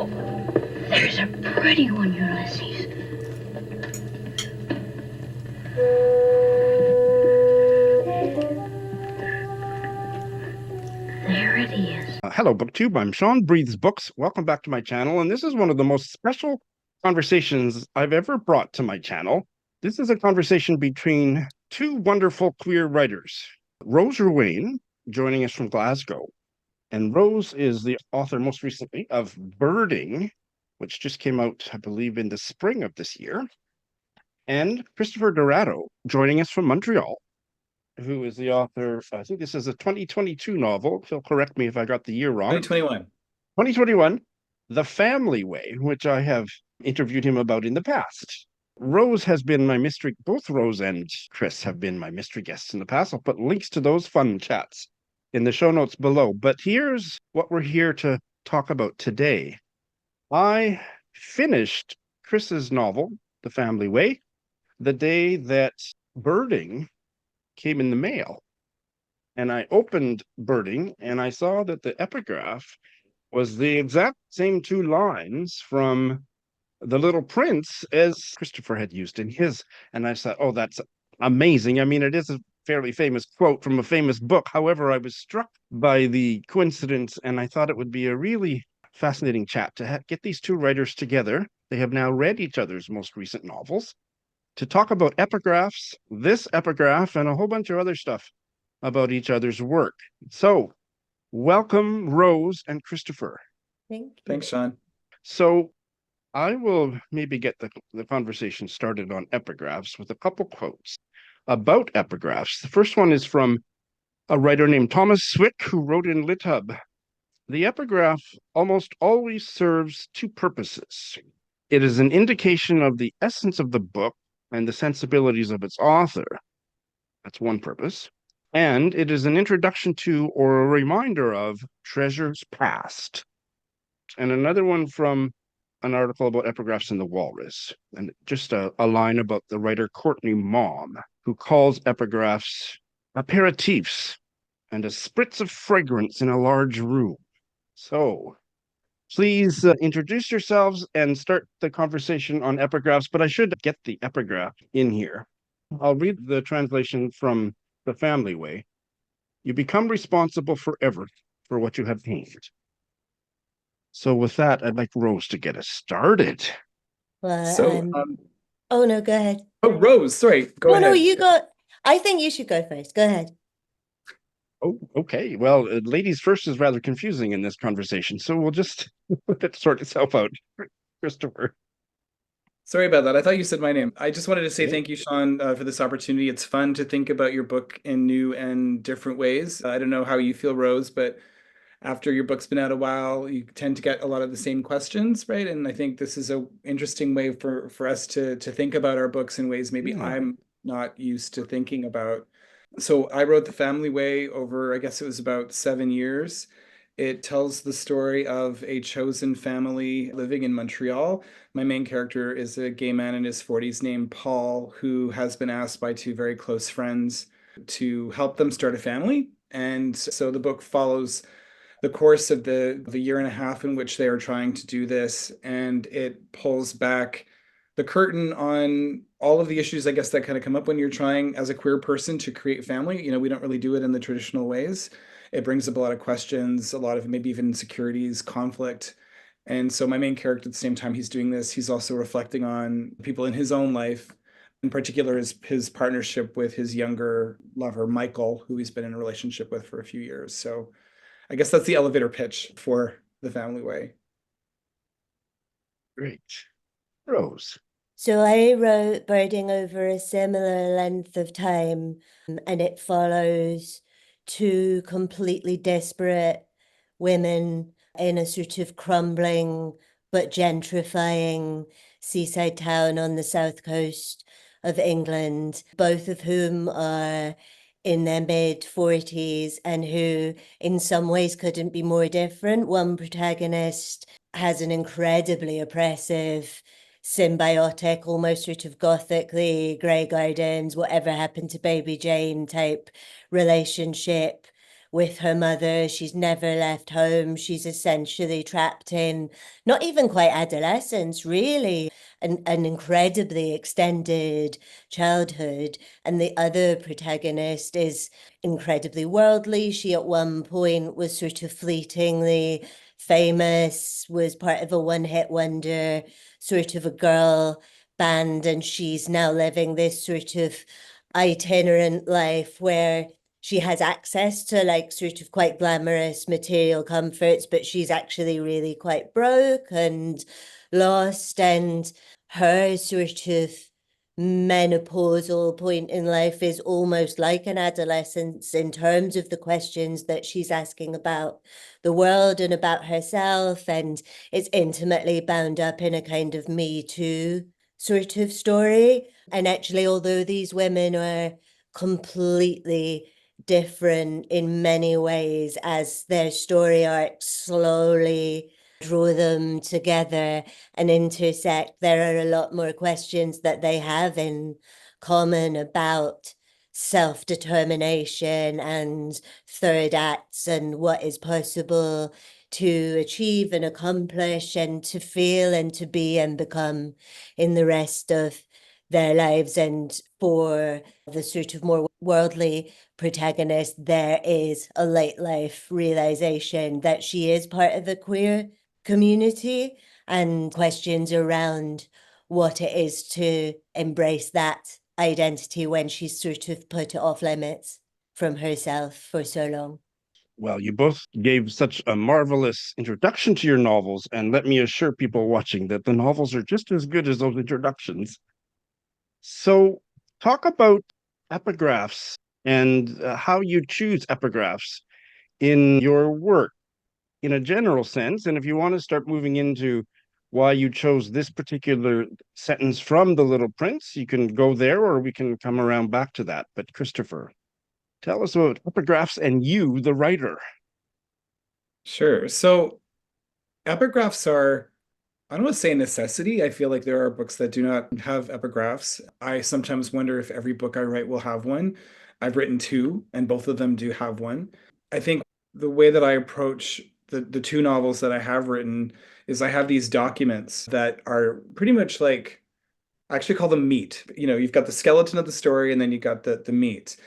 There's a pretty one, Ulysses. There it is. Hello, BookTube. I'm Sean Breathes Books. Welcome back to my channel, and this is one of the most special conversations I've ever brought to my channel. This is a conversation between two wonderful queer writers. Rose Ruane, joining us from Glasgow, and Rose is the author most recently of Birding, which just came out, I believe, in the spring of this year, and Christopher Diraddo, joining us from Montreal, who is the author. I think this is a 2022 novel. He'll correct me if I got the year wrong. 2021. 2021, The Family Way, which I have interviewed him about in the past. Rose has been my mystery, both Rose and Chris have been my mystery guests in the past. I'll put links to those fun chats in the show notes below. But here's what we're here to talk about today. I finished Chris's novel, The Family Way, the day that Birding came in the mail. And I opened Birding and I saw that the epigraph was the exact same two lines from The Little Prince as Christopher had used in his. And I thought, oh, that's amazing. I mean, it is a fairly famous quote from a famous book. However, I was struck by the coincidence, and I thought it would be a really fascinating chat to get these two writers together. They have now read each other's most recent novels to talk about epigraphs, this epigraph, and a whole bunch of other stuff about each other's work. So, welcome, Rose and Christopher. Thanks, Sean. So, I will maybe get the conversation started on epigraphs with a couple quotes about epigraphs. The first one is from a writer named Thomas Swick, who wrote in LitHub. The epigraph almost always serves two purposes. It is an indication of the essence of the book and the sensibilities of its author. That's one purpose. And it is an introduction to or a reminder of treasures past. And another one from an article about epigraphs in the Walrus, and just a line about the writer Courtney Maugham, who calls epigraphs aperitifs and a spritz of fragrance in a large room. So, please introduce yourselves and start the conversation on epigraphs, but I should get the epigraph in here. I'll read the translation from The Family Way. You become responsible forever for what you have gained. So with that, I'd like Rose to get us started. Well, oh no, go ahead. Oh, Rose, sorry, go ahead. No, I think you should go first. Go ahead. Oh, okay. Well, ladies first is rather confusing in this conversation, so we'll just let it sort itself out. Christopher. Sorry about that. I thought you said my name. I just wanted to say thank you, Sean, for this opportunity. It's fun to think about your book in new and different ways. I don't know how you feel, Rose, but after your book's been out a while, you tend to get a lot of the same questions, right? And I think this is an interesting way for us to think about our books in ways maybe I'm not used to thinking about. So I wrote The Family Way over, I guess it was about 7 years. It tells the story of a chosen family living in Montreal. My main character is a gay man in his 40s named Paul, who has been asked by two very close friends to help them start a family. And so the book follows the course of the year and a half in which they are trying to do this, and it pulls back the curtain on all of the issues, I guess, that kind of come up when you're trying as a queer person to create family. You know, we don't really do it in the traditional ways. It brings up a lot of questions, a lot of maybe even insecurities, conflict. And so my main character, at the same time he's doing this, he's also reflecting on people in his own life, in particular his partnership with his younger lover, Michael, who he's been in a relationship with for a few years. So I guess that's the elevator pitch for The Family Way. Great. Rose. So I wrote Birding over a similar length of time, and it follows two completely disparate women in a sort of crumbling but gentrifying seaside town on the south coast of England, both of whom are in their mid-40s and who in some ways couldn't be more different. One protagonist has an incredibly oppressive, symbiotic, almost sort of gothically Grey Gardens, whatever happened to Baby Jane type relationship with her mother. She's never left home. She's essentially trapped in not even quite adolescence, really, an incredibly extended childhood. And the other protagonist is incredibly worldly. She at one point was sort of fleetingly famous, was part of a one-hit wonder, sort of a girl band, and she's now living this sort of itinerant life where she has access to like sort of quite glamorous material comforts, but she's actually really quite broke and lost. And her sort of menopausal point in life is almost like an adolescence in terms of the questions that she's asking about the world and about herself. And it's intimately bound up in a kind of Me Too sort of story. And actually, although these women are completely different in many ways, as their story arcs slowly draw them together and intersect, there are a lot more questions that they have in common about self-determination and third acts and what is possible to achieve and accomplish and to feel and to be and become in the rest of their lives. And for the sort of more worldly protagonist, there is a late life realization that she is part of a queer community and questions around what it is to embrace that identity when she's sort of put it off limits from herself for so long. Well, you both gave such a marvelous introduction to your novels, and let me assure people watching that the novels are just as good as those introductions. So, talk about epigraphs and how you choose epigraphs in your work in a general sense. And if you want to start moving into why you chose this particular sentence from The Little Prince, you can go there, or we can come around back to that. But Christopher, tell us about epigraphs and you, the writer. Sure. So epigraphs are, I don't want to say a necessity. I feel like there are books that do not have epigraphs. I sometimes wonder if every book I write will have one. I've written two, and both of them do have one. I think the way that I approach the two novels that I have written is I have these documents that are pretty much like, I actually call them meat. You know, you've got the skeleton of the story and then you got the meat.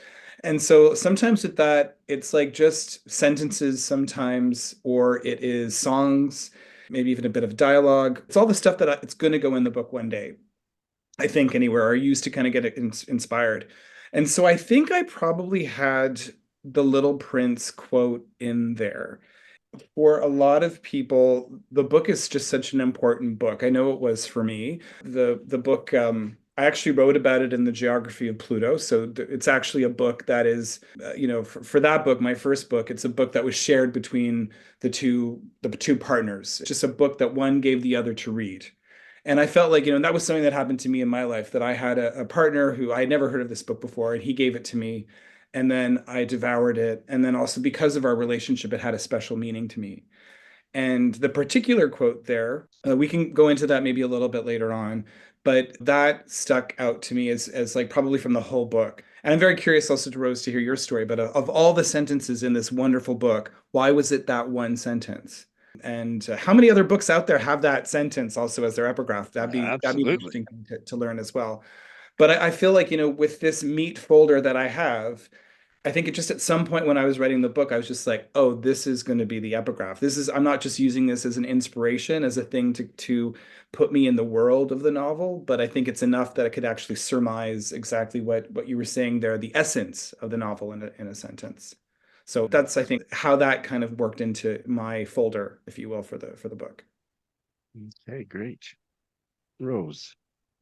And so sometimes with that, it's like just sentences sometimes, or it is songs, maybe even a bit of dialogue. It's all the stuff that it's going to go in the book one day, I think, anywhere, or used to kind of get it inspired. And so I think I probably had the Little Prince quote in there. For a lot of people, the book is just such an important book. I know it was for me. The book, I actually wrote about it in the Geography of Pluto. So it's actually a book that is, for that book, my first book, it's a book that was shared between the two partners. It's just a book that one gave the other to read. And I felt like, that was something that happened to me in my life, that I had a partner who I had never heard of this book before, and he gave it to me. And then I devoured it. And then also because of our relationship, it had a special meaning to me. And the particular quote there, we can go into that maybe a little bit later on, but that stuck out to me as like probably from the whole book. And I'm very curious also to Rose to hear your story, but of all the sentences in this wonderful book, why was it that one sentence? And how many other books out there have that sentence also as their epigraph? That'd be an Absolutely. interesting thing to learn as well. But I feel like, with this meat folder that I have, I think it just at some point when I was writing the book, I was just like, oh, this is going to be the epigraph. I'm not just using this as an inspiration, as a thing to put me in the world of the novel, but I think it's enough that I could actually surmise exactly what you were saying there, the essence of the novel in a sentence. So that's, I think, how that kind of worked into my folder, if you will, for the book. Okay, great. Rose.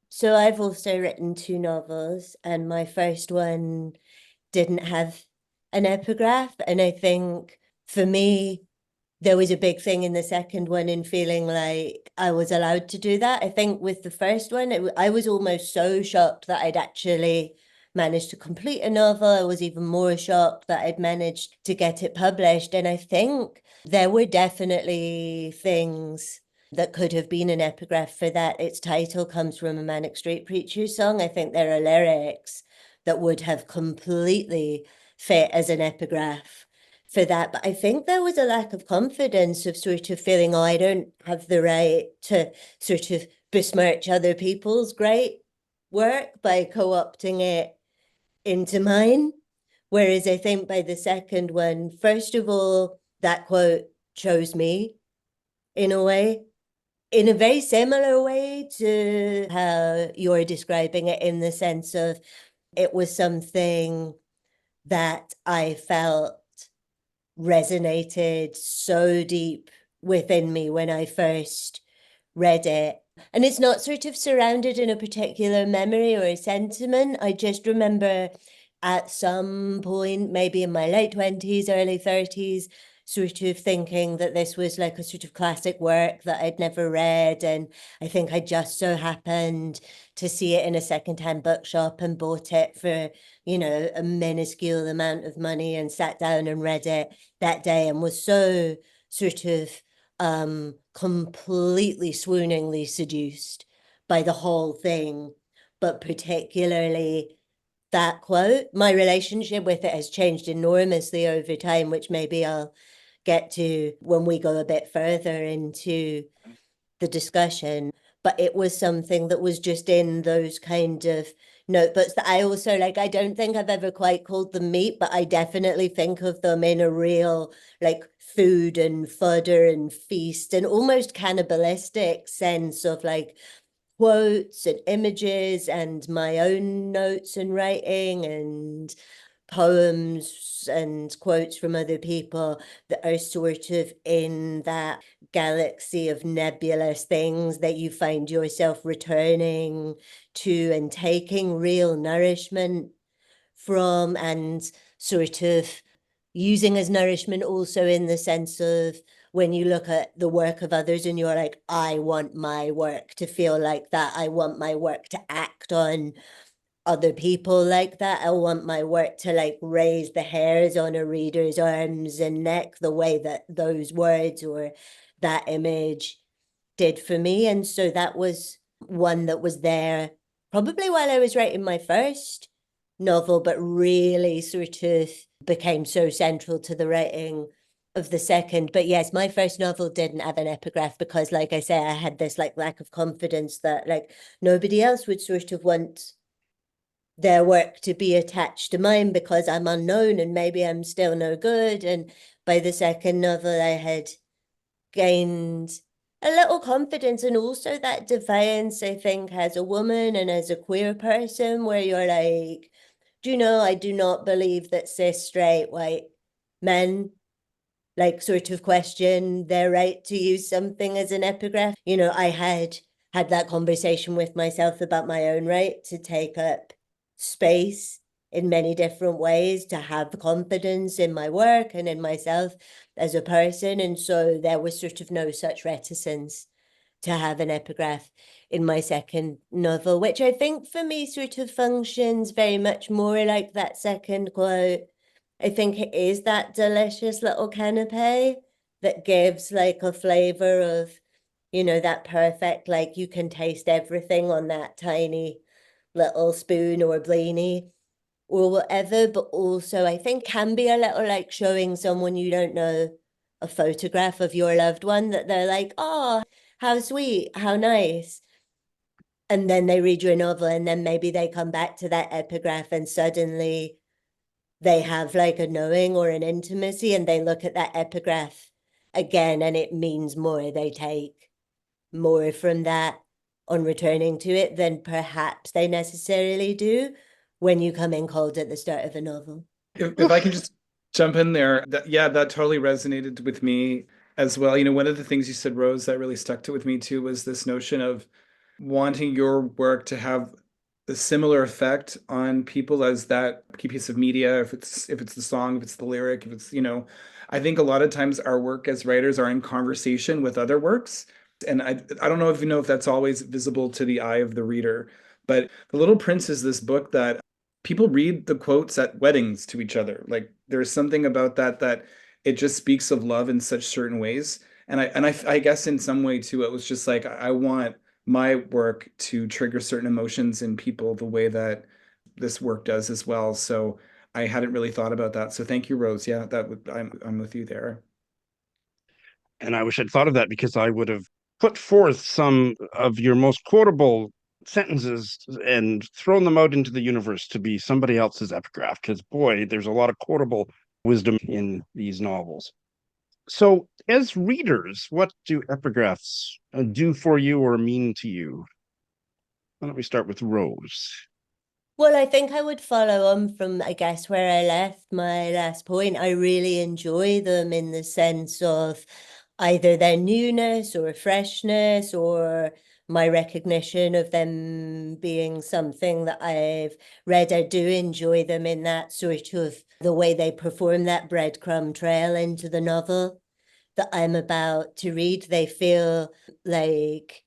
So I've also written two novels, and my first one didn't have an epigraph. And I think for me, there was a big thing in the second one in feeling like I was allowed to do that. I think with the first one, I was almost so shocked that I'd actually managed to complete a novel. I was even more shocked that I'd managed to get it published. And I think there were definitely things that could have been an epigraph for that. Its title comes from a Manic Street Preachers song. I think there are lyrics that would have completely fit as an epigraph for that. But I think there was a lack of confidence of sort of feeling, oh, I don't have the right to sort of besmirch other people's great work by co-opting it into mine. Whereas I think by the second one, first of all, that quote chose me in a way, in a very similar way to how you're describing it, in the sense of it was something that I felt resonated so deep within me when I first read it. And it's not sort of surrounded in a particular memory or a sentiment. I just remember at some point, maybe in my late 20s, early 30s, sort of thinking that this was like a sort of classic work that I'd never read. And I think I just so happened to see it in a secondhand bookshop and bought it for, you know, a minuscule amount of money and sat down and read it that day and was so sort of completely swooningly seduced by the whole thing, but particularly that quote. My relationship with it has changed enormously over time, which maybe I'll get to when we go a bit further into the discussion. But it was something that was just in those kind of notebooks that I also like. I don't think I've ever quite called them meat, but I definitely think of them in a real like food and fodder and feast and almost cannibalistic sense of like quotes and images and my own notes and writing and poems and quotes from other people that are sort of in that galaxy of nebulous things that you find yourself returning to and taking real nourishment from, and sort of using as nourishment also in the sense of when you look at the work of others and you're like, I want my work to feel like that. I want my work to act on other people like that. I want my work to like raise the hairs on a reader's arms and neck the way that those words or that image did for me. And so that was one that was there probably while I was writing my first novel, but really sort of became so central to the writing of the second. But yes, my first novel didn't have an epigraph because, like I say, I had this like lack of confidence that like nobody else would sort of want their work to be attached to mine because I'm unknown and maybe I'm still no good. And by the second novel, I had gained a little confidence and also that defiance, I think, as a woman and as a queer person, where you're like, do you know, I do not believe that cis straight white men like sort of question their right to use something as an epigraph. You know, I had that conversation with myself about my own right to take up space in many different ways, to have confidence in my work and in myself as a person. And so there was sort of no such reticence to have an epigraph in my second novel, which I think for me sort of functions very much more like that second quote. I think it is that delicious little canapé that gives like a flavor of, you know, that perfect, like you can taste everything on that tiny little spoon or blini or whatever, but also I think can be a little like showing someone you don't know a photograph of your loved one that they're like, oh, how sweet, how nice. And then they read your novel and then maybe they come back to that epigraph and suddenly they have like a knowing or an intimacy and they look at that epigraph again and it means more. They take more from that on returning to it than perhaps they necessarily do when you come in cold at the start of a novel. If I can just jump in there, that totally resonated with me as well. You know, one of the things you said, Rose, that really stuck with me too was this notion of wanting your work to have a similar effect on people as that key piece of media, if it's the song, if it's the lyric, if it's, you know, I think a lot of times our work as writers are in conversation with other works. And I don't know if you know if that's always visible to the eye of the reader, but The Little Prince is this book that people read the quotes at weddings to each other. Like there's something about that it just speaks of love in such certain ways. And I guess in some way too, it was just like I want my work to trigger certain emotions in people the way that this work does as well. So I hadn't really thought about that. So thank you, Rose. Yeah, I'm with you there. And I wish I'd thought of that, because I would have put forth some of your most quotable sentences and thrown them out into the universe to be somebody else's epigraph, because boy, there's a lot of quotable wisdom in these novels. So, as readers, what do epigraphs do for you or mean to you? Why don't we start with Rose? Well, I think I would follow on from, I guess, where I left my last point. I really enjoy them in the sense of either their newness or freshness, or my recognition of them being something that I've read. I do enjoy them in that sort of the way they perform that breadcrumb trail into the novel that I'm about to read. They feel like,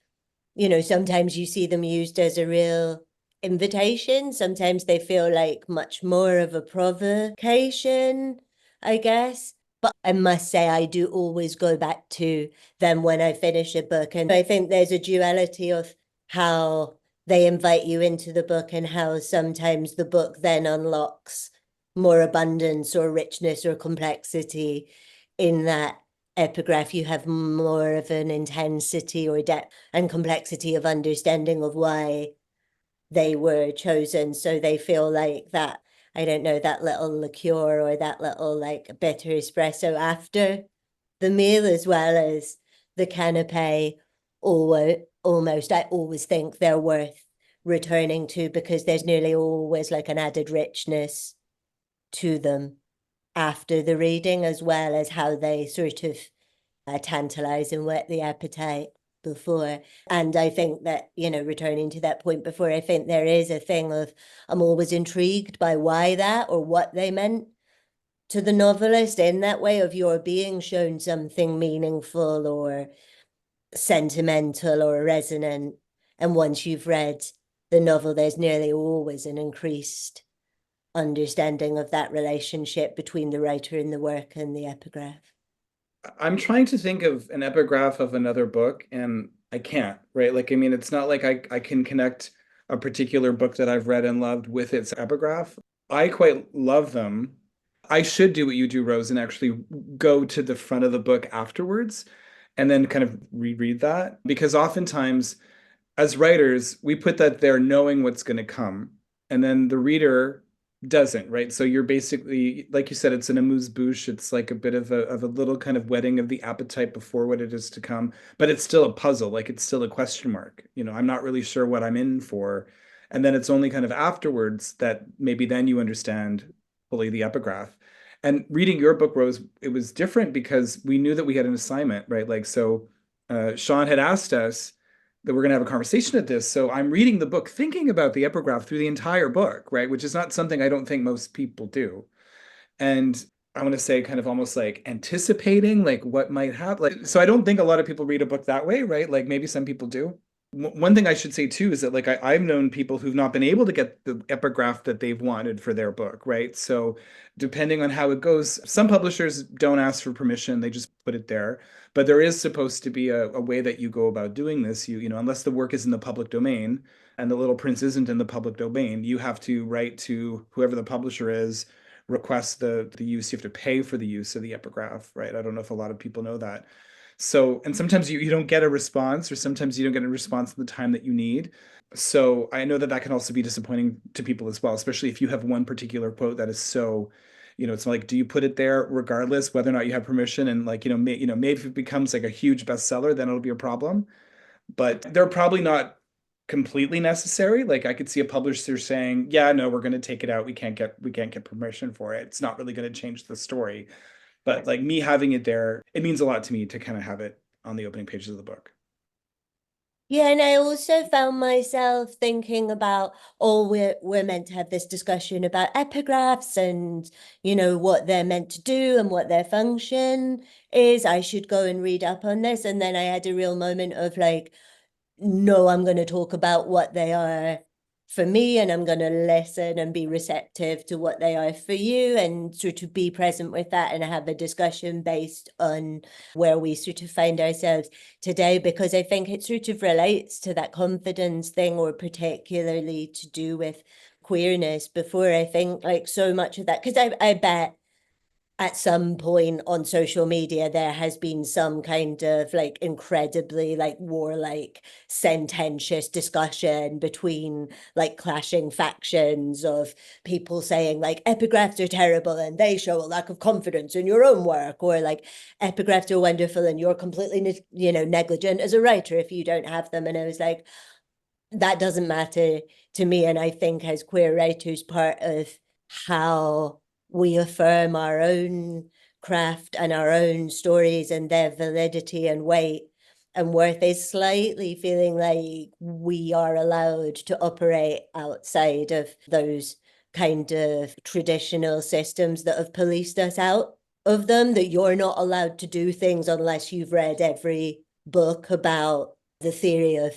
sometimes you see them used as a real invitation. Sometimes they feel like much more of a provocation, I guess. But I must say, I do always go back to them when I finish a book. And I think there's a duality of how they invite you into the book and how sometimes the book then unlocks more abundance or richness or complexity in that epigraph. You have more of an intensity or depth and complexity of understanding of why they were chosen. So they feel like that, I don't know, that little liqueur or that little like bitter espresso after the meal, as well as the canapé. Almost, I always think they're worth returning to, because there's nearly always like an added richness to them after the reading, as well as how they sort of tantalize and whet the appetite before. And I think that, returning to that point before, I think there is a thing of, I'm always intrigued by why that, or what they meant to the novelist in that way of you're being shown something meaningful or sentimental or resonant. And once you've read the novel, there's nearly always an increased understanding of that relationship between the writer and the work and the epigraph. I'm trying to think of an epigraph of another book, and I can't, right? Like, I mean, it's not like I can connect a particular book that I've read and loved with its epigraph. I quite love them. I should do what you do, Rose, and actually go to the front of the book afterwards and then kind of reread that. Because oftentimes, as writers, we put that there knowing what's going to come, and then the reader doesn't, right? So you're basically, like you said, it's an amuse-bouche. It's like a bit of a little kind of whetting of the appetite before what it is to come, but it's still a puzzle. Like it's still a question mark. I'm not really sure what I'm in for. And then it's only kind of afterwards that maybe then you understand fully the epigraph. And reading your book, Rose, it was different because we knew that we had an assignment, right? Like, so Shawn had asked us that we're going to have a conversation at this. So I'm reading the book, thinking about the epigraph through the entire book, right? Which is not something I don't think most people do. And I want to say kind of almost like anticipating like what might happen. Like, so I don't think a lot of people read a book that way, right? Like maybe some people do. One thing I should say too is that like I've known people who've not been able to get the epigraph that they've wanted for their book, right? So depending on how it goes, some publishers don't ask for permission, they just put it there. But there is supposed to be a way that you go about doing this. Unless the work is in the public domain and The Little Prince isn't in the public domain, you have to write to whoever the publisher is, request the use. You have to pay for the use of the epigraph, right? I don't know if a lot of people know that. So, and sometimes you don't get a response, or sometimes you don't get a response in the time that you need. So I know that that can also be disappointing to people as well, especially if you have one particular quote that is so, it's like, do you put it there regardless whether or not you have permission? And like, maybe if it becomes like a huge bestseller, then it'll be a problem. But they're probably not completely necessary. Like I could see a publisher saying, yeah, no, we're going to take it out. We can't get permission for it. It's not really going to change the story. But like me having it there, it means a lot to me to kind of have it on the opening pages of the book. Yeah, and I also found myself thinking about, oh, we're meant to have this discussion about epigraphs and, what they're meant to do and what their function is. I should go and read up on this. And then I had a real moment of like, no, I'm going to talk about what they are for me, and I'm going to listen and be receptive to what they are for you, and sort of be present with that and have a discussion based on where we sort of find ourselves today, because I think it sort of relates to that confidence thing, or particularly to do with queerness before. I think like so much of that, because I bet at some point on social media there has been some kind of like incredibly like warlike sententious discussion between like clashing factions of people saying like epigraphs are terrible and they show a lack of confidence in your own work, or like epigraphs are wonderful and you're completely negligent as a writer if you don't have them. And I was like, that doesn't matter to me. And I think as queer writers, part of how we affirm our own craft and our own stories and their validity and weight and worth is slightly feeling like we are allowed to operate outside of those kind of traditional systems that have policed us out of them, that you're not allowed to do things unless you've read every book about the theory of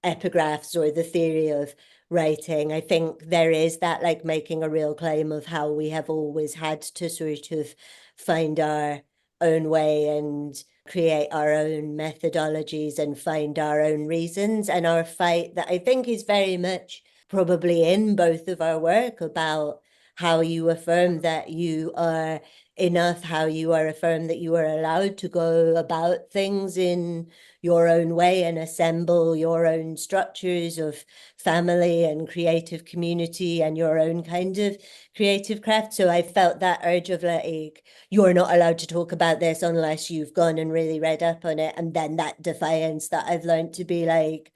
epigraphs or the theory of writing. I think there is that like making a real claim of how we have always had to sort of find our own way and create our own methodologies and find our own reasons. And our fight that I think is very much probably in both of our work about how you affirm that you are enough, how you are affirmed that you are allowed to go about things in your own way and assemble your own structures of family and creative community and your own kind of creative craft. So I felt that urge of like, you're not allowed to talk about this unless you've gone and really read up on it. And then that defiance that I've learned to be like,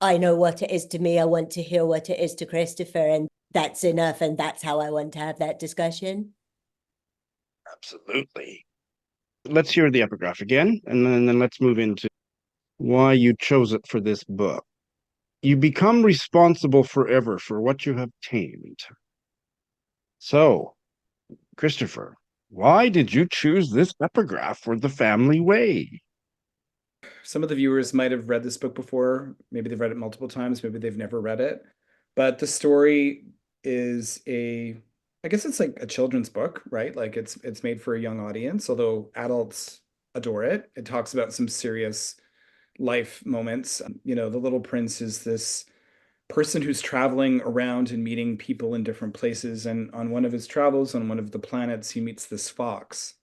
I know what it is to me. I want to hear what it is to Christopher, and that's enough. And that's how I want to have that discussion. Absolutely. Let's hear the epigraph again, and then let's move into why you chose it for this book. You become responsible forever for what you have tamed. So, Christopher, why did you choose this epigraph for the family way? Some of the viewers might have read this book before. Maybe they've read it multiple times. Maybe they've never read it. But the story is I guess it's like a children's book, right? Like it's made for a young audience, although adults adore it. It talks about some serious life moments. The little prince is this person who's traveling around and meeting people in different places. And on one of his travels, on one of the planets, he meets this fox.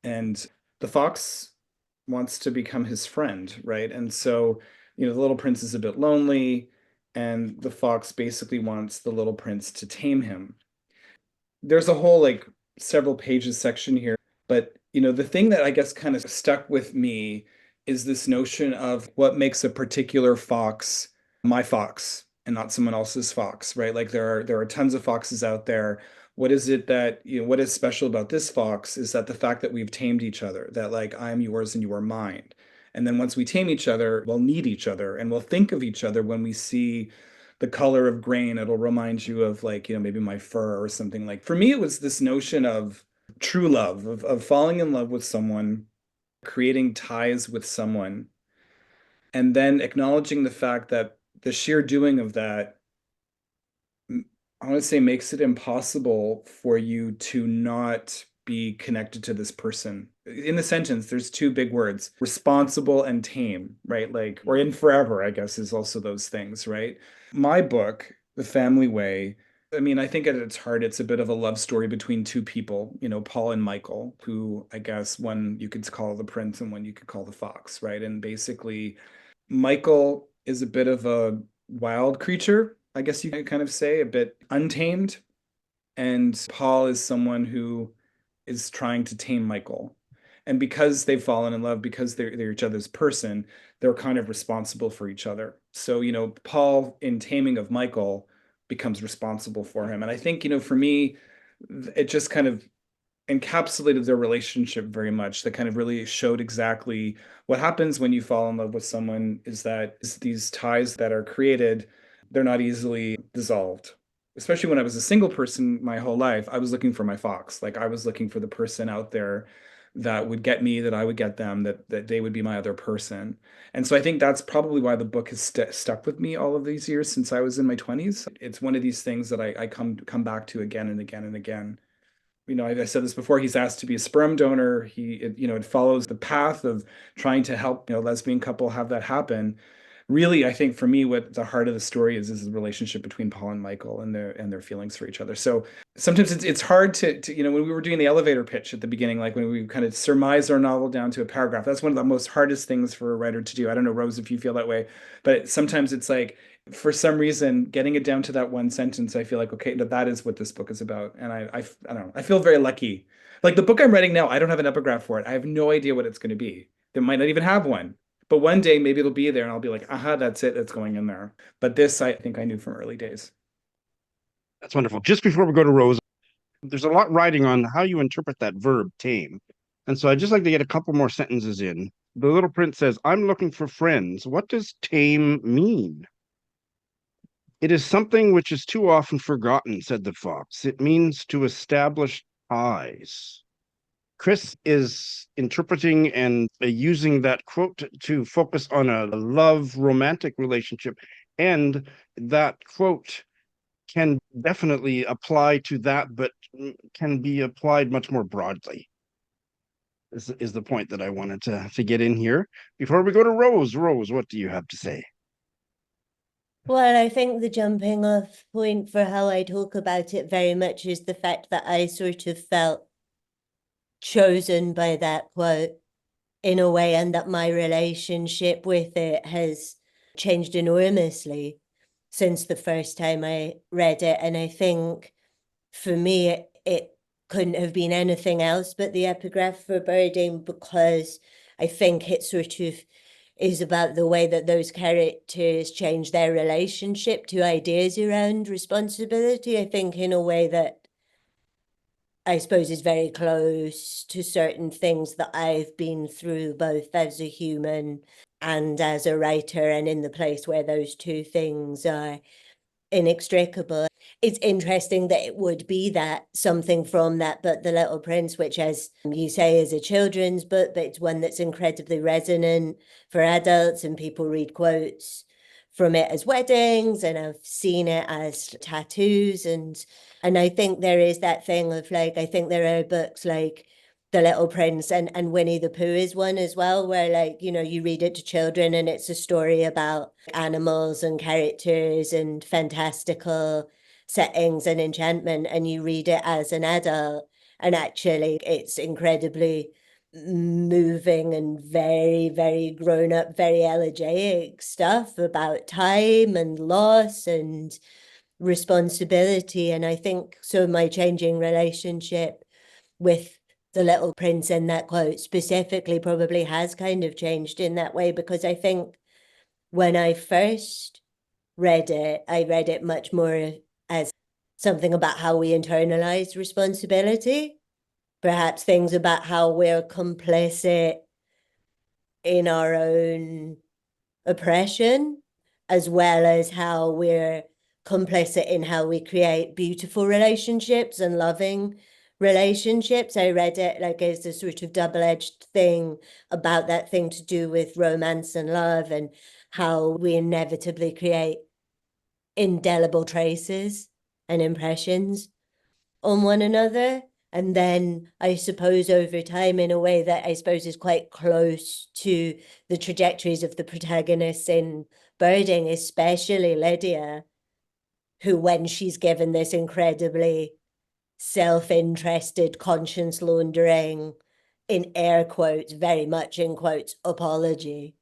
And the fox wants to become his friend, right? And so, the little prince is a bit lonely, and the fox basically wants the little prince to tame him. There's a whole like several pages section here, but the thing that I guess kind of stuck with me is this notion of what makes a particular fox my fox and not someone else's fox, right? Like there are tons of foxes out there. What is it that, what is special about this fox is that the fact that we've tamed each other, that like I'm yours and you are mine. And then once we tame each other, we'll need each other and we'll think of each other when we see the color of grain. It'll remind you of like, maybe my fur or something. Like for me, it was this notion of true love, of falling in love with someone, creating ties with someone, and then acknowledging the fact that the sheer doing of that, I want to say, makes it impossible for you to not be connected to this person. In the sentence, there's two big words, responsible and tame, right? Like, or in forever, I guess, is also those things, right? My book, The Family Way, I mean, I think at its heart, it's a bit of a love story between two people, Paul and Michael, who I guess one you could call the prince and one you could call the fox, right? And basically, Michael is a bit of a wild creature, I guess you could kind of say, a bit untamed. And Paul is someone who is trying to tame Michael. And because they've fallen in love, because they're each other's person, they're kind of responsible for each other. So, Paul, in taming of Michael, becomes responsible for him. And I think, for me, it just kind of encapsulated their relationship very much. That kind of really showed exactly what happens when you fall in love with someone, is that these ties that are created, they're not easily dissolved. Especially when I was a single person my whole life, I was looking for my fox. Like I was looking for the person out there that would get me, that I would get them, that they would be my other person. And so I think that's probably why the book has stuck with me all of these years since I was in my 20s. It's one of these things that I come back to again and again and again. I said this before, he's asked to be a sperm donor. It follows the path of trying to help, lesbian couple have that happen. really, I think for me, what the heart of the story is the relationship between Paul and Michael and their feelings for each other. So sometimes it's hard to when we were doing the elevator pitch at the beginning, like when we kind of surmised our novel down to a paragraph, that's one of the most hardest things for a writer to do. I don't know, Rose, if you feel that way, but sometimes it's like, for some reason, getting it down to that one sentence, I feel like, okay, that is what this book is about. And I don't know, I feel very lucky. Like the book I'm writing now, I don't have an epigraph for it. I have no idea what it's going to be. They might not even have one. But one day maybe it'll be there and I'll be like, aha, that's it. That's going in there. But this, I think I knew from early days. That's wonderful. Just before we go to Rose, there's a lot riding on how you interpret that verb tame. And so I'd just like to get a couple more sentences in. The Little Prince says, I'm looking for friends. What does tame mean? It is something which is too often forgotten, said the fox. It means to establish ties. Chris is interpreting and using that quote to focus on a love romantic relationship. And that quote can definitely apply to that, but can be applied much more broadly. This is the point that I wanted to get in here. Before we go to Rose, what do you have to say? Well, I think the jumping off point for how I talk about it very much is the fact that I sort of felt chosen by that quote in a way, and that my relationship with it has changed enormously since the first time I read it. And I think for me, it couldn't have been anything else but the epigraph for birding, because I think it sort of is about the way that those characters change their relationship to ideas around responsibility. I think in a way that I suppose is very close to certain things that I've been through, both as a human and as a writer, and in the place where those two things are inextricable. It's interesting that it would be that something from that, but The Little Prince, which, as you say, is a children's book, but it's one that's incredibly resonant for adults, and people read quotes from it as weddings, and I've seen it as tattoos, and I think there is that thing of like, I think there are books like The Little Prince and Winnie the Pooh is one as well, where like, you read it to children and it's a story about animals and characters and fantastical settings and enchantment, and you read it as an adult and actually it's incredibly moving and very, very grown up, very elegiac stuff about time and loss and responsibility. And I think so my changing relationship with The Little Prince and that quote specifically probably has kind of changed in that way, because I think when I first read it, I read it much more as something about how we internalize responsibility, perhaps things about how we're complicit in our own oppression, as well as how we're complicit in how we create beautiful relationships and loving relationships. I read it like as a sort of double-edged thing about that thing to do with romance and love, and how we inevitably create indelible traces and impressions on one another. And then I suppose over time, in a way that I suppose is quite close to the trajectories of the protagonists in Birding, especially Lydia, who, when she's given this incredibly self-interested, conscience laundering, in air quotes, very much in quotes, apology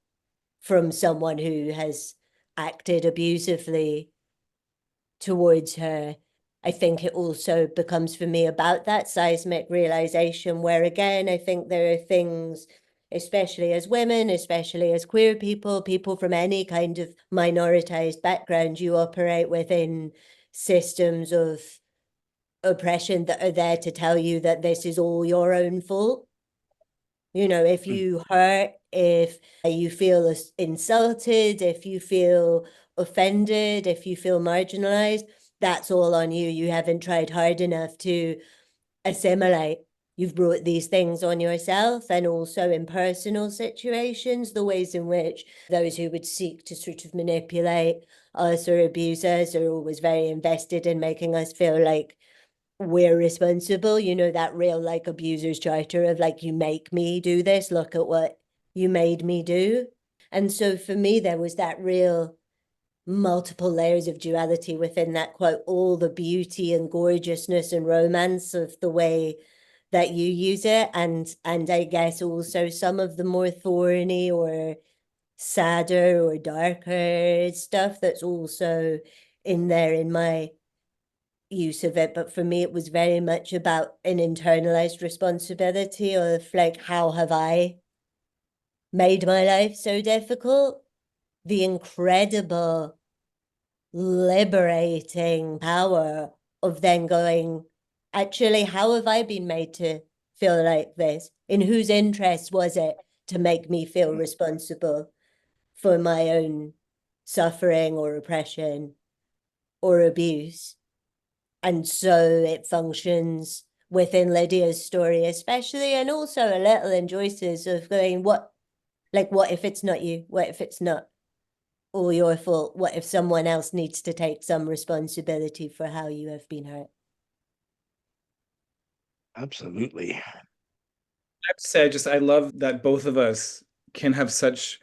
from someone who has acted abusively towards her, I think it also becomes for me about that seismic realization where, again, I think there are things, especially as women, especially as queer people, people from any kind of minoritized background, you operate within systems of oppression that are there to tell you that this is all your own fault. If you hurt, if you feel insulted, if you feel offended, if you feel marginalized, that's all on you. You haven't tried hard enough to assimilate. You've brought these things on yourself, and also in personal situations, the ways in which those who would seek to sort of manipulate us or abuse us are always very invested in making us feel like we're responsible. That real like abuser's charter of like, you make me do this, look at what you made me do. And so for me, there was that real multiple layers of duality within that quote, all the beauty and gorgeousness and romance of the way that you use it, and I guess also some of the more thorny or sadder or darker stuff that's also in there in my use of it. But for me, it was very much about an internalized responsibility of like, how have I made my life so difficult? The incredible liberating power of then going, actually, how have I been made to feel like this? In whose interest was it to make me feel responsible for my own suffering or oppression or abuse? And so it functions within Lydia's story, especially, and also a little in Joyce's, of going, what if it's not you? What if it's not all your fault? What if someone else needs to take some responsibility for how you have been hurt? Absolutely. I have to say, I love that both of us can have such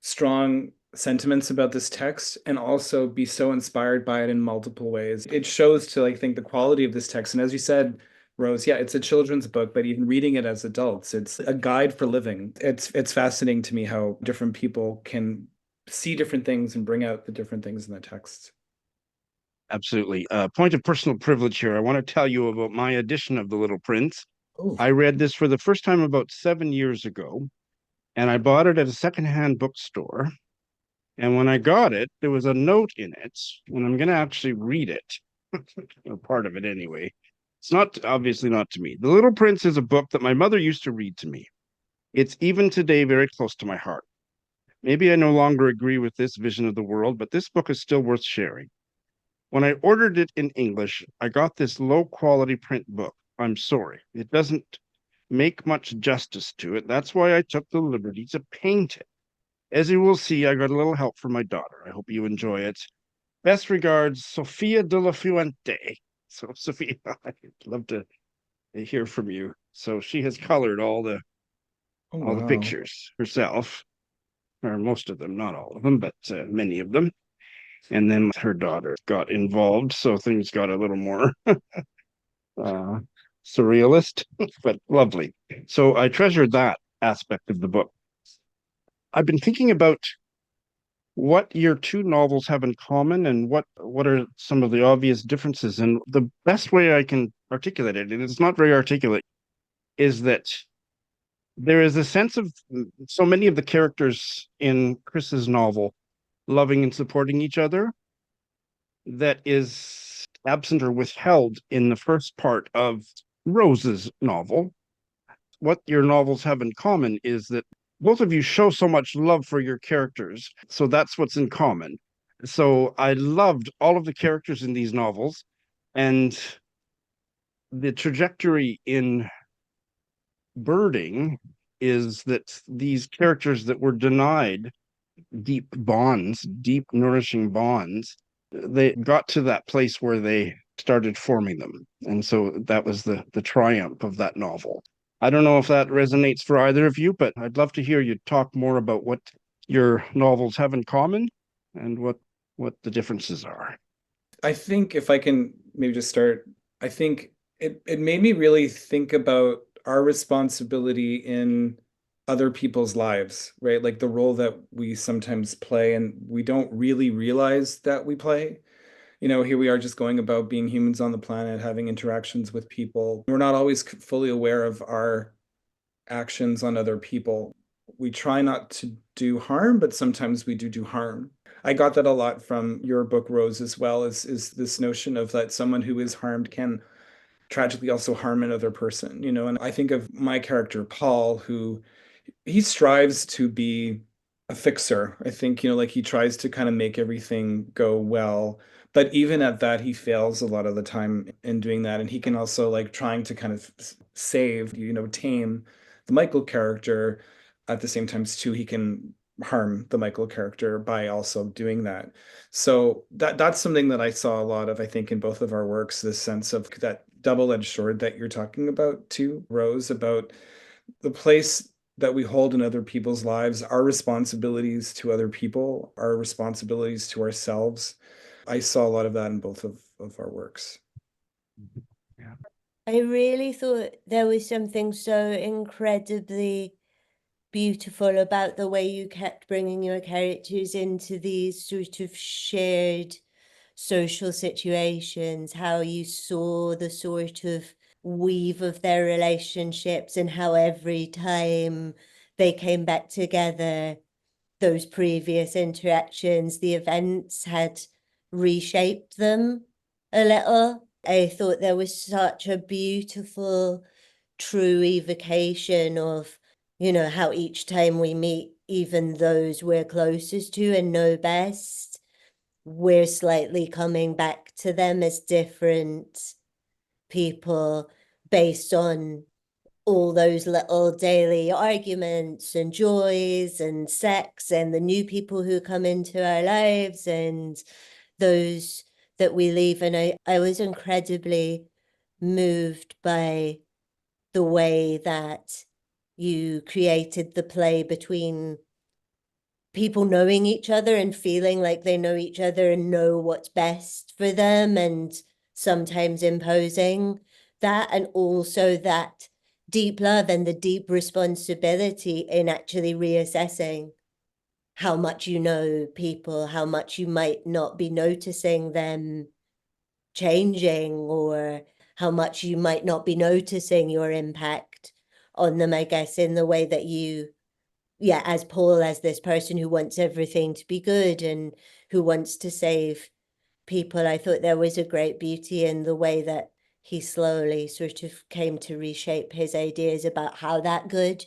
strong sentiments about this text and also be so inspired by it in multiple ways. It shows to, I think, the quality of this text. And as you said, Rose, yeah, it's a children's book, but even reading it as adults, it's a guide for living. It's fascinating to me how different people can see different things and bring out the different things in the text. Absolutely. Point of personal privilege here. I want to tell you about my edition of The Little Prince. Oh, I read this for the first time about 7 years ago, and I bought it at a secondhand bookstore. And when I got it, there was a note in it, and I'm going to actually read it, or part of it anyway. It's not, obviously not to me. The Little Prince is a book that my mother used to read to me. It's even today very close to my heart. Maybe I no longer agree with this vision of the world, but this book is still worth sharing. When I ordered it in English, I got this low quality print book. I'm sorry, it doesn't make much justice to it. That's why I took the liberty to paint it. As you will see, I got a little help from my daughter. I hope you enjoy it. Best regards, Sofia de la Fuente. So, Sophia, I'd love to hear from you. So she has colored all the wow. pictures herself, or most of them, not all of them, but many of them. And then her daughter got involved, so things got a little more surrealist, but lovely. So I treasured that aspect of the book. I've been thinking about what your two novels have in common and what are some of the obvious differences. And the best way I can articulate it, and it's not very articulate, is that there is a sense of so many of the characters in Chris's novel loving and supporting each other that is absent or withheld in the first part of Rose's novel. What your novels have in common is that both of you show so much love for your characters. So that's what's in common. So I loved all of the characters in these novels, and the trajectory in Birding is that these characters that were denied deep bonds, deep nourishing bonds, they got to that place where they started forming them. And so that was the triumph of that novel. I don't know if that resonates for either of you, but I'd love to hear you talk more about what your novels have in common and what the differences are. I think if I can maybe just start, I think it made me really think about our responsibility in other people's lives, right? Like the role that we sometimes play and we don't really realize that we play. Here we are just going about being humans on the planet, having interactions with people. We're not always fully aware of our actions on other people. We try not to do harm, but sometimes we do harm. I got that a lot from your book, Rose, as well, is this notion of that someone who is harmed can tragically also harm another person, and I think of my character, Paul, who he strives to be a fixer. I think, like he tries to kind of make everything go well. But even at that, he fails a lot of the time in doing that. And he can also like trying to kind of save, tame the Michael character. At the same time, too, he can harm the Michael character by also doing that. So that's something that I saw a lot of, I think, in both of our works, this sense of that double-edged sword that you're talking about too, Rose, about the place that we hold in other people's lives, our responsibilities to other people, our responsibilities to ourselves. I saw a lot of that in both of our works. Yeah. I really thought there was something so incredibly beautiful about the way you kept bringing your characters into these sort of shared social situations, how you saw the sort of weave of their relationships and how every time they came back together, those previous interactions, the events had reshaped them a little. I thought there was such a beautiful, true evocation of, how each time we meet, even those we're closest to and know best, we're slightly coming back to them as different people based on all those little daily arguments and joys and sex and the new people who come into our lives and those that we leave. And I was incredibly moved by the way that you created the play between people knowing each other and feeling like they know each other and know what's best for them, and sometimes imposing that, and also that deep love and the deep responsibility in actually reassessing how much you know people, how much you might not be noticing them changing, or how much you might not be noticing your impact on them, I guess, in the way that you, as Paul, as this person who wants everything to be good and who wants to save people. I thought there was a great beauty in the way that he slowly sort of came to reshape his ideas about how that good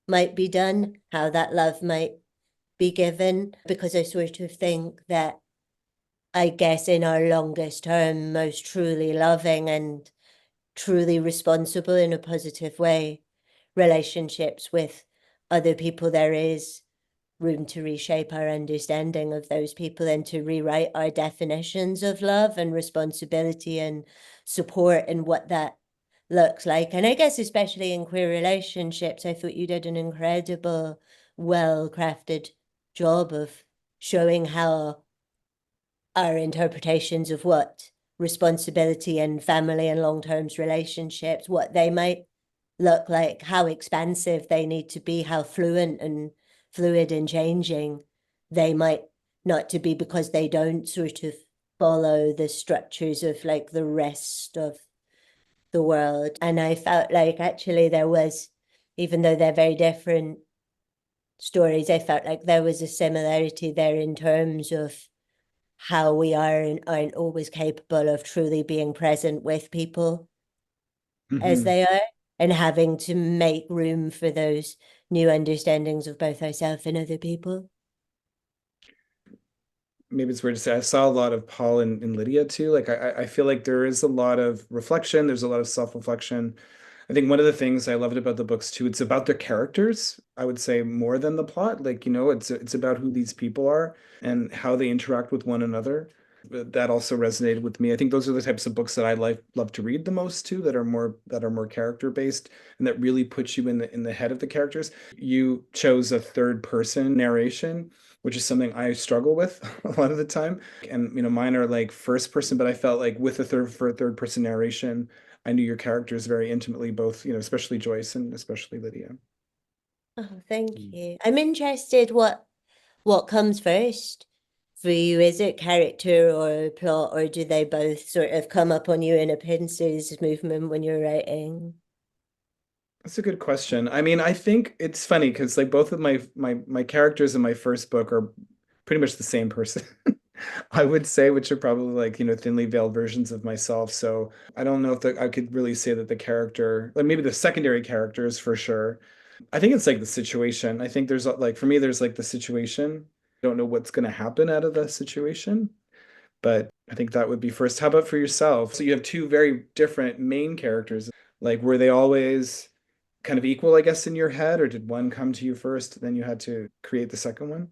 might be done, how that love might be given, because I sort of think that, I guess, in our longest term, most truly loving and truly responsible in a positive way relationships with other people, there is room to reshape our understanding of those people and to rewrite our definitions of love and responsibility and support and what that looks like. And I guess especially in queer relationships, I thought you did an incredible, well-crafted job of showing how our interpretations of what responsibility and family and long-term relationships, what they might look like, how expansive they need to be, how fluent and fluid and changing they might not to be, because they don't sort of follow the structures of like the rest of the world. And I felt like actually there was, even though they're very different stories, I felt like there was a similarity there in terms of how we are and aren't always capable of truly being present with people as they are, and having to make room for those new understandings of both ourselves and other people. Maybe it's weird to say, I saw a lot of Paul and Lydia too. Like I feel like there is a lot of reflection, there's a lot of self-reflection. I think one of the things I loved about the books too, it's about their characters, I would say, more than the plot. Like, it's about who these people are and how they interact with one another. That also resonated with me. I think those are the types of books that I love to read the most too, that are more character based and that really put you in the head of the characters. You chose a third person narration, which is something I struggle with a lot of the time. And mine are like first person, but I felt like with the third person narration, I knew your characters very intimately, both, especially Joyce and especially Lydia. Oh, thank you. I'm interested what comes first for you. Is it character or plot, or do they both sort of come up on you in a pincers movement when you're writing? That's a good question. I mean, I think it's funny because like both of my characters in my first book are pretty much the same person. I would say, which are probably like, thinly veiled versions of myself. So I don't know if I could really say that the character, like maybe the secondary characters for sure. I think it's like the situation. I think there's like, for me, there's like the situation. I don't know what's going to happen out of the situation, but I think that would be first. How about for yourself? So you have two very different main characters. Like, were they always kind of equal, I guess, in your head, or did one come to you first, then you had to create the second one?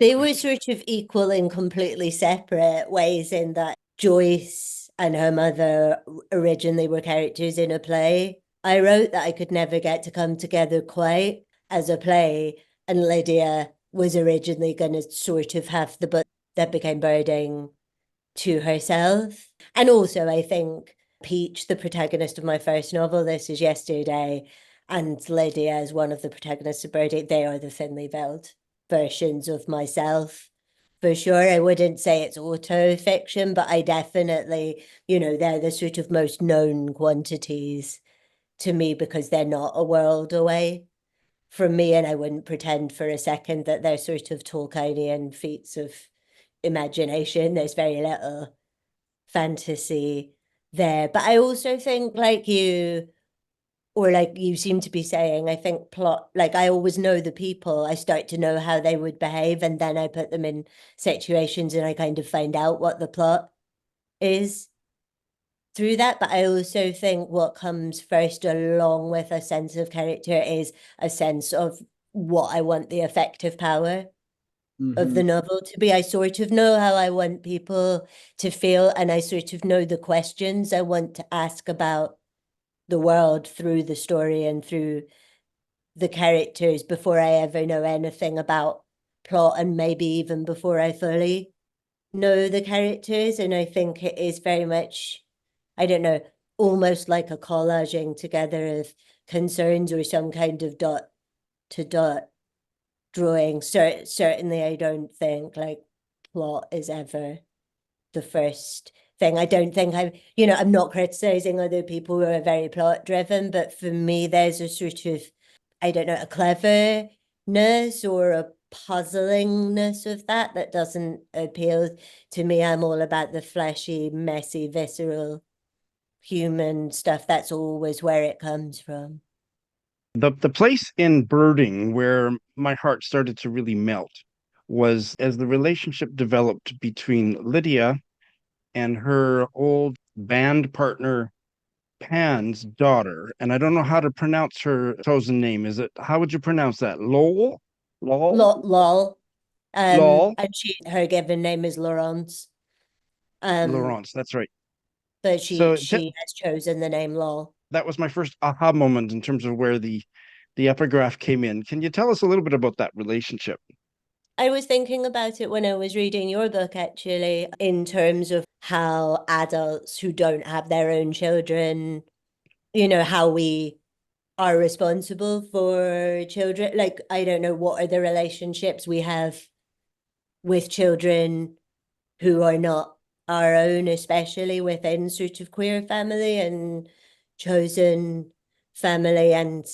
They were sort of equal in completely separate ways, in that Joyce and her mother originally were characters in a play I wrote that I could never get to come together quite. as a play, and Lydia was originally going to sort of have the book that became Birding to herself. And also, I think Peach, the protagonist of my first novel, This Is Yesterday, and Lydia as one of the protagonists of Birding, they are the thinly veiled versions of myself. For sure, I wouldn't say it's auto-fiction, but I definitely, they're the sort of most known quantities to me because they're not a world away from me, and I wouldn't pretend for a second that they're sort of Tolkienian feats of imagination. There's very little fantasy there. But I also think, like you, or like you seem to be saying, I think plot, like I always know the people, I start to know how they would behave, and then I put them in situations and I kind of find out what the plot is through that. But I also think what comes first along with a sense of character is a sense of what I want the effective power of the novel to be. I sort of know how I want people to feel, and I sort of know the questions I want to ask about the world through the story and through the characters before I ever know anything about plot, and maybe even before I fully know the characters. And I think it is very much, I don't know, almost like a collaging together of concerns or some kind of dot to dot drawing. Certainly, I don't think like plot is ever the first thing. I don't think I'm not criticizing other people who are very plot driven, but for me, there's a sort of, I don't know, a cleverness or a puzzlingness of that doesn't appeal to me. I'm all about the fleshy, messy, visceral human stuff. That's always where it comes from. The place in Birding where my heart started to really melt was as the relationship developed between Lydia and her old band partner Pan's daughter. And I don't know how to pronounce her chosen name. How would you pronounce that? Lowell? Lol? Lol. Lol? And her given name is Laurence. Laurence, that's right. But So she has chosen the name Lol. that was my first aha moment in terms of where the epigraph came in. Can you tell us a little bit about that relationship? I was thinking about it when I was reading your book, actually, in terms of how adults who don't have their own children, how we are responsible for children. Like, I don't know, what are the relationships we have with children who are not our own, especially within sort of queer family and chosen family. And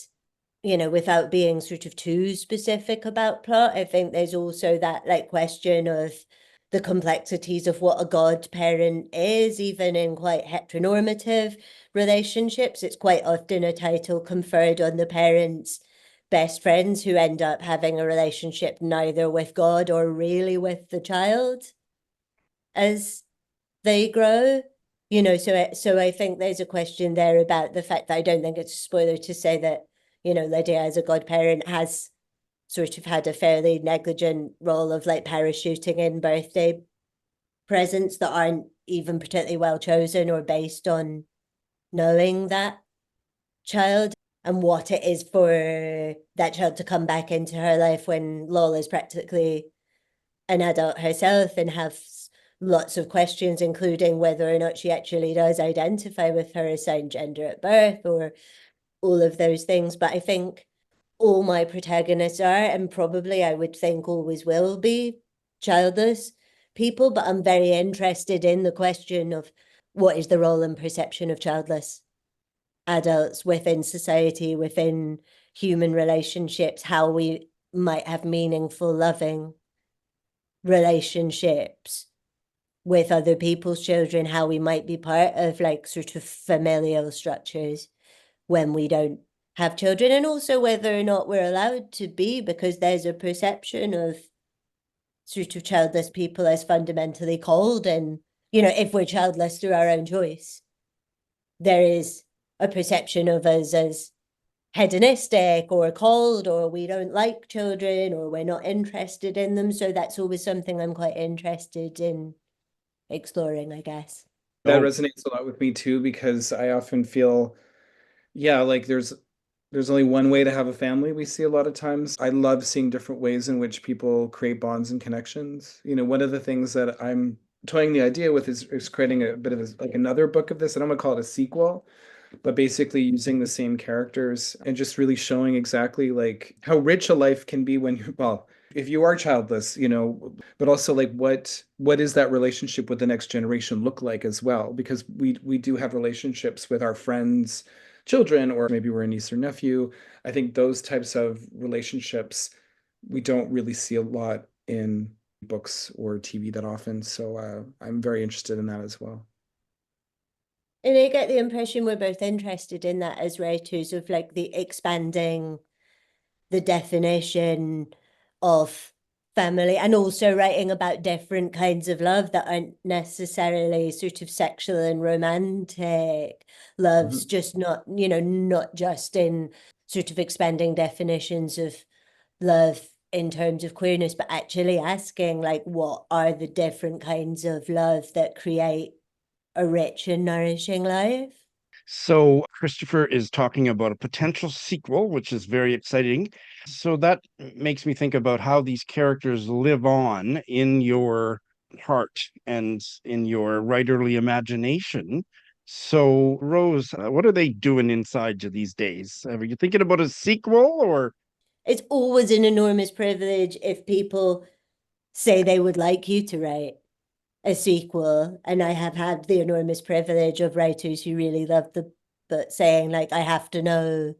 without being sort of too specific about plot, I think there's also that like question of the complexities of what a godparent is, even in quite heteronormative relationships. It's quite often a title conferred on the parents' best friends who end up having a relationship neither with God or really with the child as they grow. So I think there's a question there about the fact that I don't think it's a spoiler to say that Lydia as a godparent has sort of had a fairly negligent role of like parachuting in birthday presents that aren't even particularly well chosen or based on knowing that child, and what it is for that child to come back into her life when Lola is practically an adult herself and have lots of questions, including whether or not she actually does identify with her assigned gender at birth or all of those things. But I think all my protagonists are, and probably I would think always will be, childless people. But I'm very interested in the question of what is the role and perception of childless adults within society, within human relationships, how we might have meaningful, loving relationships with other people's children, how we might be part of like sort of familial structures when we don't have children, and also whether or not we're allowed to be, because there's a perception of sort of childless people as fundamentally cold. And if we're childless through our own choice, there is a perception of us as hedonistic or cold, or we don't like children, or we're not interested in them. So that's always something I'm quite interested in exploring, I guess. That resonates a lot with me too, because I often feel, yeah, like there's there's only one way to have a family, we see a lot of times. I love seeing different ways in which people create bonds and connections. One of the things that I'm toying the idea with is creating a bit of like another book of this. I don't want to call it a sequel, but basically using the same characters and just really showing exactly like how rich a life can be when you, well, if you are childless, but also like what is that relationship with the next generation look like as well? Because we do have relationships with our friends, children, or maybe we're a niece or nephew. I think those types of relationships we don't really see a lot in books or TV that often. So I'm very interested in that as well. And I get the impression we're both interested in that as writers, of like the expanding the definition of family, and also writing about different kinds of love that aren't necessarily sort of sexual and romantic loves, just not just in sort of expanding definitions of love in terms of queerness, but actually asking like, what are the different kinds of love that create a rich and nourishing life? So Christopher is talking about a potential sequel, which is very exciting. So that makes me think about how these characters live on in your heart and in your writerly imagination. So Rose, what are they doing inside you these days? Are you thinking about a sequel or? It's always an enormous privilege if people say they would like you to write a sequel. And I have had the enormous privilege of writers who really love the book saying, like, I have to know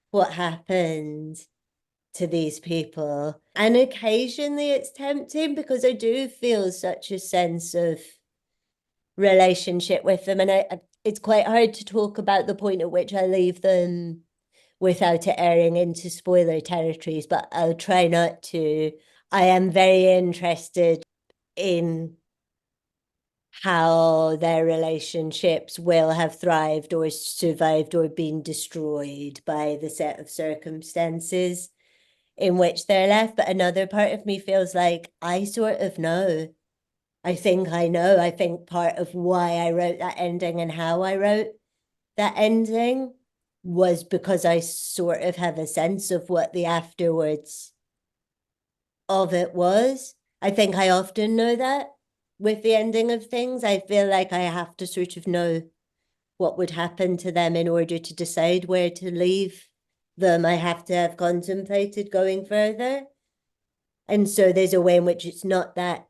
what happened to these people. And occasionally it's tempting because I do feel such a sense of relationship with them. And it's quite hard to talk about the point at which I leave them without it erring into spoiler territories, but I'll try not to. I am very interested in how their relationships will have thrived or survived or been destroyed by the set of circumstances in which they're left. But another part of me feels like I sort of know. I think I know. I think part of why I wrote that ending and how I wrote that ending was because I sort of have a sense of what the afterwards of it was. I think I often know that with the ending of things. I feel like I have to sort of know what would happen to them in order to decide where to leave them. I have to have contemplated going further. And so there's a way in which it's not that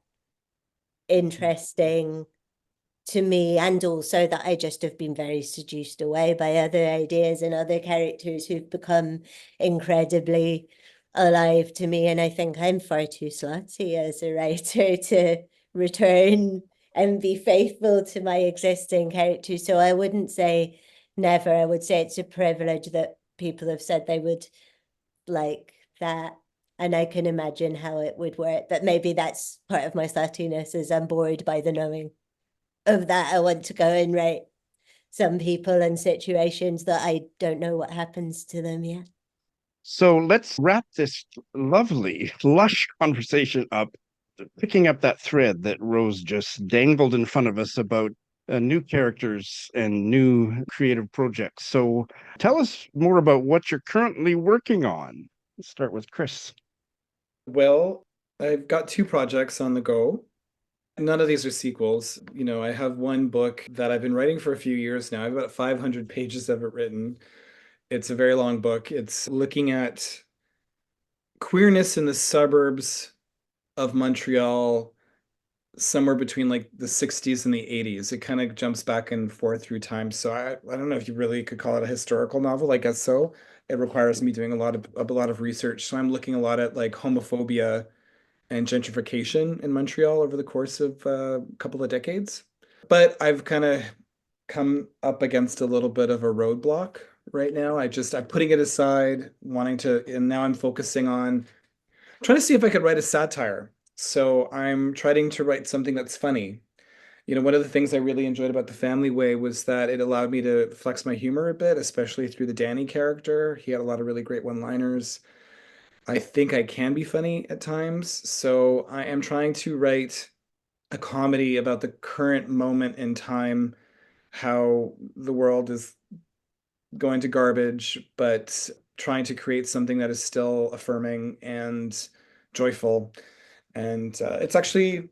interesting to me, and also that I just have been very seduced away by other ideas and other characters who've become incredibly alive to me. And I think I'm far too slutty as a writer to return and be faithful to my existing characters. So I wouldn't say never. I would say it's a privilege that people have said they would like that. And I can imagine how it would work. But maybe that's part of my sluttiness, is I'm bored by the knowing of that. I want to go and write some people and situations that I don't know what happens to them yet. So let's wrap this lovely, lush conversation up, picking up that thread that Rose just dangled in front of us about new characters and new creative projects. So tell us more about what you're currently working on. Let's start with Chris. Well, I've got two projects on the go. None of these are sequels. I have one book that I've been writing for a few years now. I've got 500 pages of it written. It's a very long book. It's looking at queerness in the suburbs of Montreal, somewhere between like the 60s and the 80s. It kind of jumps back and forth through time. So I don't know if you really could call it a historical novel. I guess so. It requires me doing a lot of research. So I'm looking a lot at like homophobia and gentrification in Montreal over the course of a couple of decades. But I've kind of come up against a little bit of a roadblock right now. I'm putting it aside, wanting to, and now I'm focusing on trying to see if I could write a satire. So I'm trying to write something that's funny. One of the things I really enjoyed about The Family Way was that it allowed me to flex my humor a bit, especially through the Danny character. He had a lot of really great one-liners. I think I can be funny at times. So I am trying to write a comedy about the current moment in time, how the world is going to garbage, but trying to create something that is still affirming and joyful. And it's actually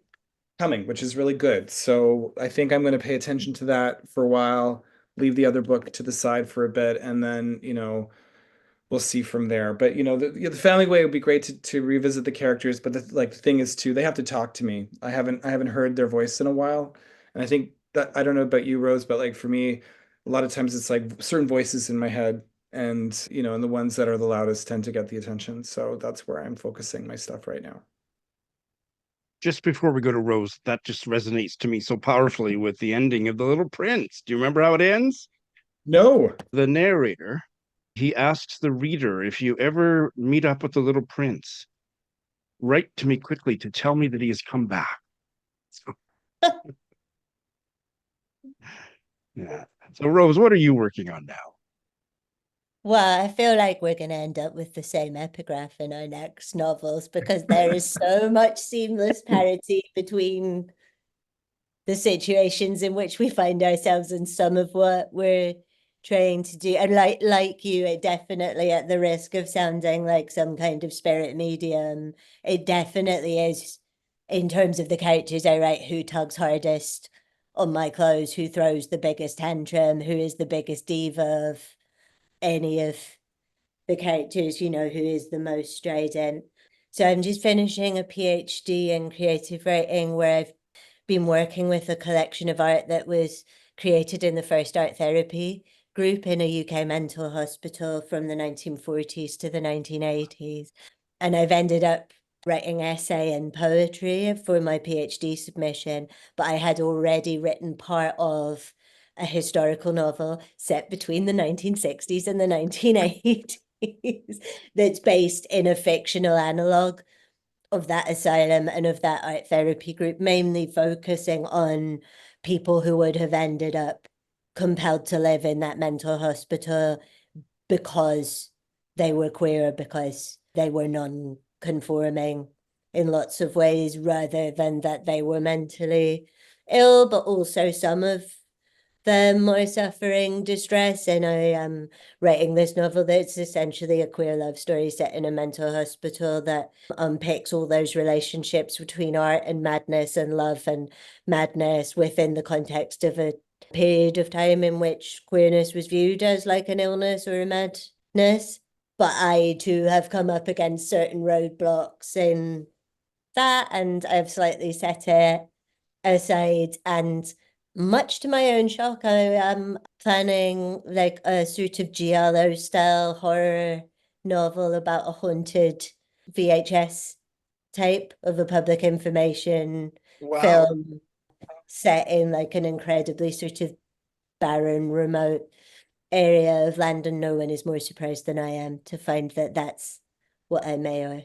coming, which is really good. So I think I'm going to pay attention to that for a while, leave the other book to the side for a bit, and then, we'll see from there. But the family way would be great to revisit the characters, but the thing is too, they have to talk to me. I haven't heard their voice in a while. And I think that, I don't know about you, Rose, but like for me, a lot of times it's like certain voices in my head, and and the ones that are the loudest tend to get the attention. So that's where I'm focusing my stuff right now. Just before we go to Rose, that just resonates to me so powerfully with the ending of The Little Prince. Do you remember how it ends? No. The narrator, he asks the reader, if you ever meet up with the little prince, write to me quickly to tell me that he has come back. So, yeah. So, Rose, what are you working on now? Well, I feel like we're going to end up with the same epigraph in our next novels because there is so much seamless parity between the situations in which we find ourselves and some of what we're trying to do. And like you, it definitely, at the risk of sounding like some kind of spirit medium, it definitely is, in terms of the characters I write, who tugs hardest on my clothes, who throws the biggest tantrum, who is the biggest diva of any of the characters, who is the most strident. So I'm just finishing a PhD in creative writing where I've been working with a collection of art that was created in the first art therapy group in a UK mental hospital from the 1940s to the 1980s. And I've ended up writing essay and poetry for my PhD submission, but I had already written part of a historical novel set between the 1960s and the 1980s that's based in a fictional analogue of that asylum and of that art therapy group, mainly focusing on people who would have ended up compelled to live in that mental hospital because they were queer, because they were non-conforming in lots of ways, rather than that they were mentally ill, but also some of them are suffering distress. And I am writing this novel that's essentially a queer love story set in a mental hospital that unpicks all those relationships between art and madness and love and madness within the context of a period of time in which queerness was viewed as like an illness or a madness. But I too have come up against certain roadblocks in that, and I've slightly set it aside. And much to my own shock, I am planning like a sort of giallo style horror novel about a haunted VHS tape of a public information Wow. film set in like an incredibly sort of barren, remote area of land, and no one is more surprised than I am to find that that's what I may or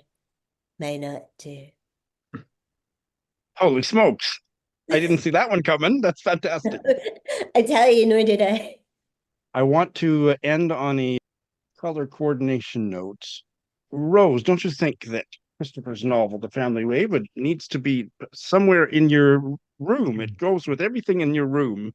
may not do. Holy smokes. I didn't see that one coming. That's fantastic. I tell you, nor did I. I want to end on a color coordination note. Rose, don't you think that Christopher's novel, The Family Way, needs to be somewhere in your room? It goes with everything in your room.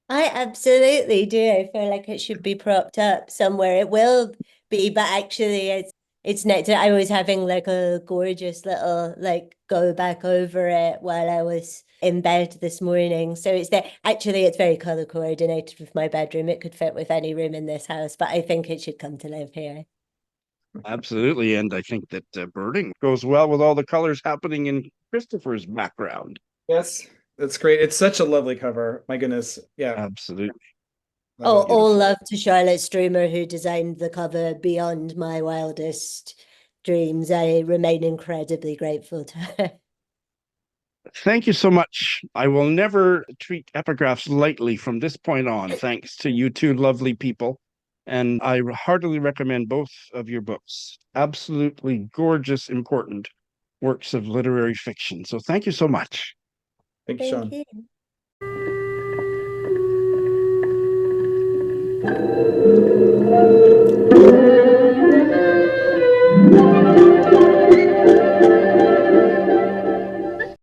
I absolutely do. I feel like it should be propped up somewhere. It will be, but actually it's next. I was having like a gorgeous little like go back over it while I was in bed this morning. So it's there. Actually, it's very color coordinated with my bedroom. It could fit with any room in this house, but I think it should come to live here. Absolutely. And I think that birding goes well with all the colors happening in Christopher's background. Yes, that's great. It's such a lovely cover. My goodness. Yeah. Absolutely. Oh, Love it. all love to Charlotte Streamer, who designed the cover beyond my wildest dreams. I remain incredibly grateful to her. Thank you so much. I will never treat epigraphs lightly from this point on, thanks to you two lovely people. And I heartily recommend both of your books. Absolutely gorgeous, important works of literary fiction. So thank you so much. Thank you, Thank Shawn. you.